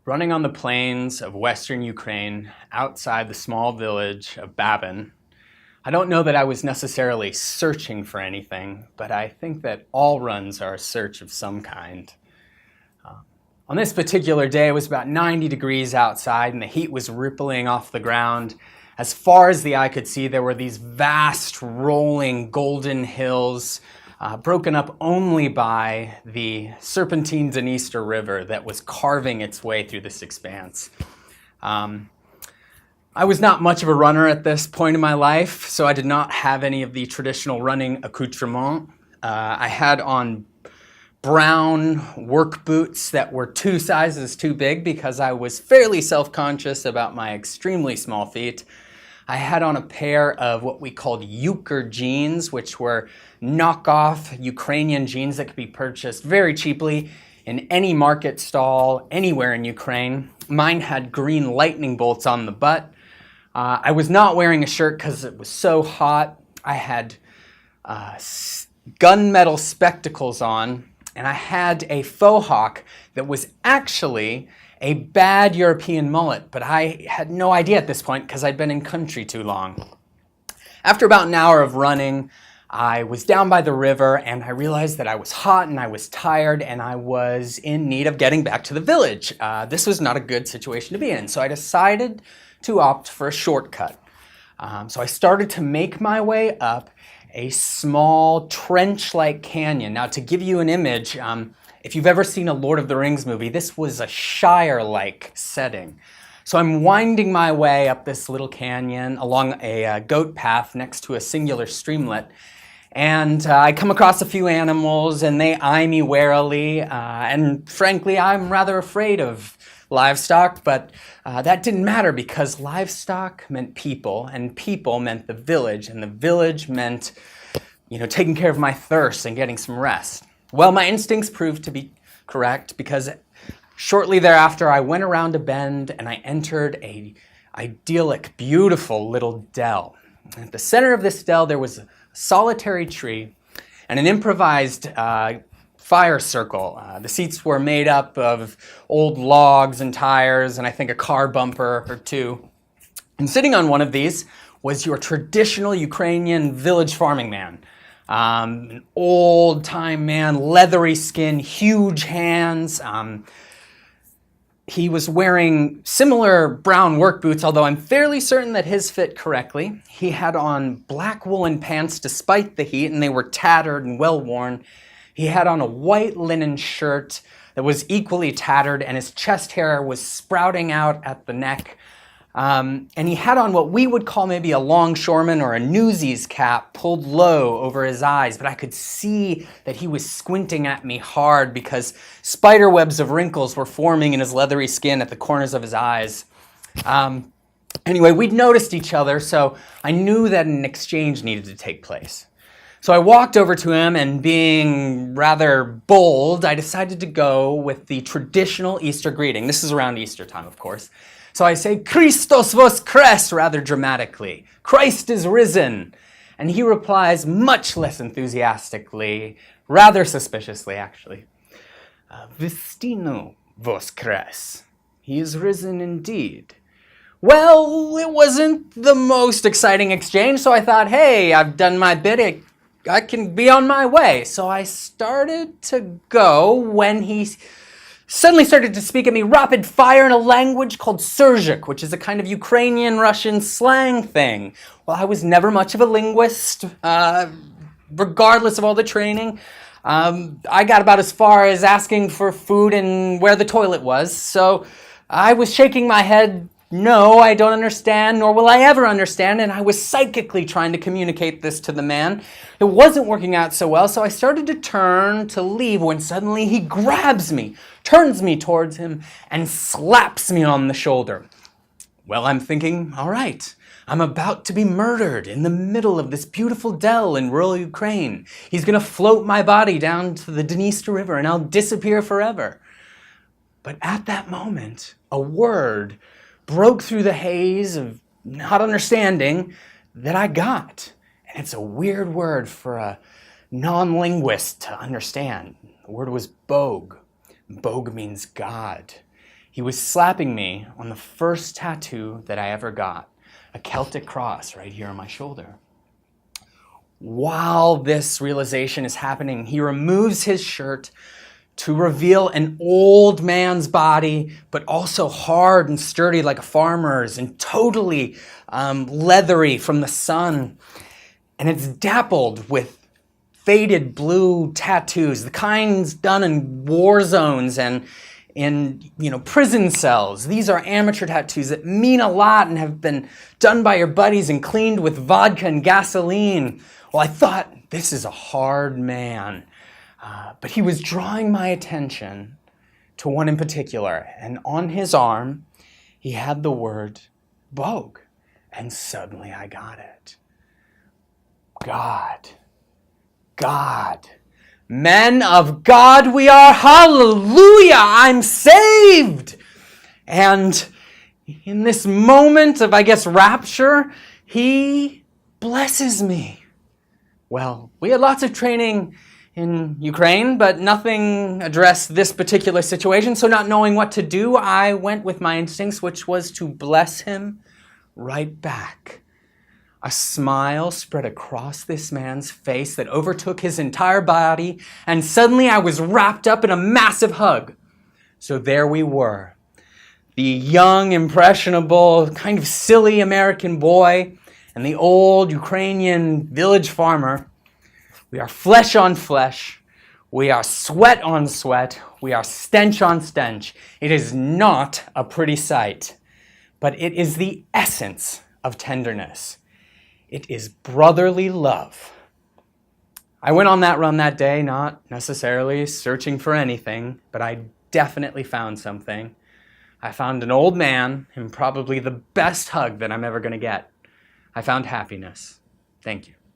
Running on the plains of western Ukraine, outside the small village of Babin, I don't know that I was necessarily searching for anything, but I think that all runs are a search of some kind. On this particular day, it was about 90 degrees outside and the heat was rippling off the ground. As far as the eye could see, there were these vast rolling golden hills broken up only by the serpentine Dniester River that was carving its way through this expanse. I was not much of a runner at this point in my life, so I did not have any of the traditional running accoutrements. I had on brown work boots that were 2 sizes too big because I was fairly self-conscious about my extremely small feet. I had on a pair of what we called Euchre jeans, which were knockoff Ukrainian jeans that could be purchased very cheaply in any market stall anywhere in Ukraine. Mine had green lightning bolts on the butt. I was not wearing a shirt because it was so hot. I had gunmetal spectacles on, and I had a faux hawk that was actually a bad European mullet, but I had no idea at this point because I'd been in country too long. After about an hour of running, I was down by the river and I realized that I was hot and I was tired and I was in need of getting back to the village. This was not a good situation to be in, so I decided to opt for a shortcut. So I started to make my way up a small trench-like canyon. Now, to give you an image, if you've ever seen a Lord of the Rings movie, this was a Shire-like setting. So I'm winding my way up this little canyon along a goat path next to a singular streamlet. And I come across a few animals and they eye me warily. And frankly, I'm rather afraid of livestock, but that didn't matter because livestock meant people and people meant the village, and the village meant, taking care of my thirst and getting some rest. Well, my instincts proved to be correct because shortly thereafter I went around a bend and I entered a idyllic, beautiful little dell. At the center of this dell there was a solitary tree and an improvised fire circle. The seats were made up of old logs and tires and I think a car bumper or two. And sitting on one of these was your traditional Ukrainian village farming man. An old-time man, leathery skin, huge hands. He was wearing similar brown work boots, although I'm fairly certain that his fit correctly. He had on black woolen pants despite the heat, and they were tattered and well-worn. He had on a white linen shirt that was equally tattered, and his chest hair was sprouting out at the neck. And he had on what we would call maybe a longshoreman or a newsies cap pulled low over his eyes, but I could see that he was squinting at me hard because spider webs of wrinkles were forming in his leathery skin at the corners of his eyes. Anyway, we'd noticed each other, so I knew that an exchange needed to take place. So I walked over to him and, being rather bold, I decided to go with the traditional Easter greeting. This is around Easter time, of course. So I say, "Christos voskres," rather dramatically. "Christ is risen." And he replies much less enthusiastically, rather suspiciously actually. "Vistinu voskres." He is risen indeed. Well, it wasn't the most exciting exchange, so I thought, hey, I've done my bit. I can be on my way. So I started to go when he suddenly started to speak at me rapid fire in a language called Syrzhyk, which is a kind of Ukrainian-Russian slang thing. Well, I was never much of a linguist, regardless of all the training. I got about as far as asking for food and where the toilet was, so I was shaking my head, no, I don't understand, nor will I ever understand, and I was psychically trying to communicate this to the man. It wasn't working out so well, so I started to turn to leave when suddenly he grabs me, turns me towards him, and slaps me on the shoulder. Well, I'm thinking, all right, I'm about to be murdered in the middle of this beautiful dell in rural Ukraine. He's going to float my body down to the Dniester River and I'll disappear forever. But at that moment, a word broke through the haze of not understanding that I got. And it's a weird word for a non-linguist to understand. The word was Bog. Bog means God. He was slapping me on the first tattoo that I ever got, a Celtic cross right here on my shoulder. While this realization is happening, he removes his shirt to reveal an old man's body, but also hard and sturdy like a farmer's and totally leathery from the sun. And it's dappled with faded blue tattoos, the kinds done in war zones and in prison cells. These are amateur tattoos that mean a lot and have been done by your buddies and cleaned with vodka and gasoline. Well, I thought, this is a hard man. But he was drawing my attention to one in particular. And on his arm, he had the word Vogue. And suddenly I got it. God. God. Men of God we are. Hallelujah. I'm saved. And in this moment of, rapture, he blesses me. Well, we had lots of training in Ukraine, but nothing addressed this particular situation. So not knowing what to do, I went with my instincts, which was to bless him right back. A smile spread across this man's face that overtook his entire body, and suddenly I was wrapped up in a massive hug. So there we were, the young, impressionable, kind of silly American boy and the old Ukrainian village farmer. We are flesh on flesh. We are sweat on sweat. We are stench on stench. It is not a pretty sight, but it is the essence of tenderness. It is brotherly love. I went on that run that day, not necessarily searching for anything, but I definitely found something. I found an old man and probably the best hug that I'm ever going to get. I found happiness. Thank you.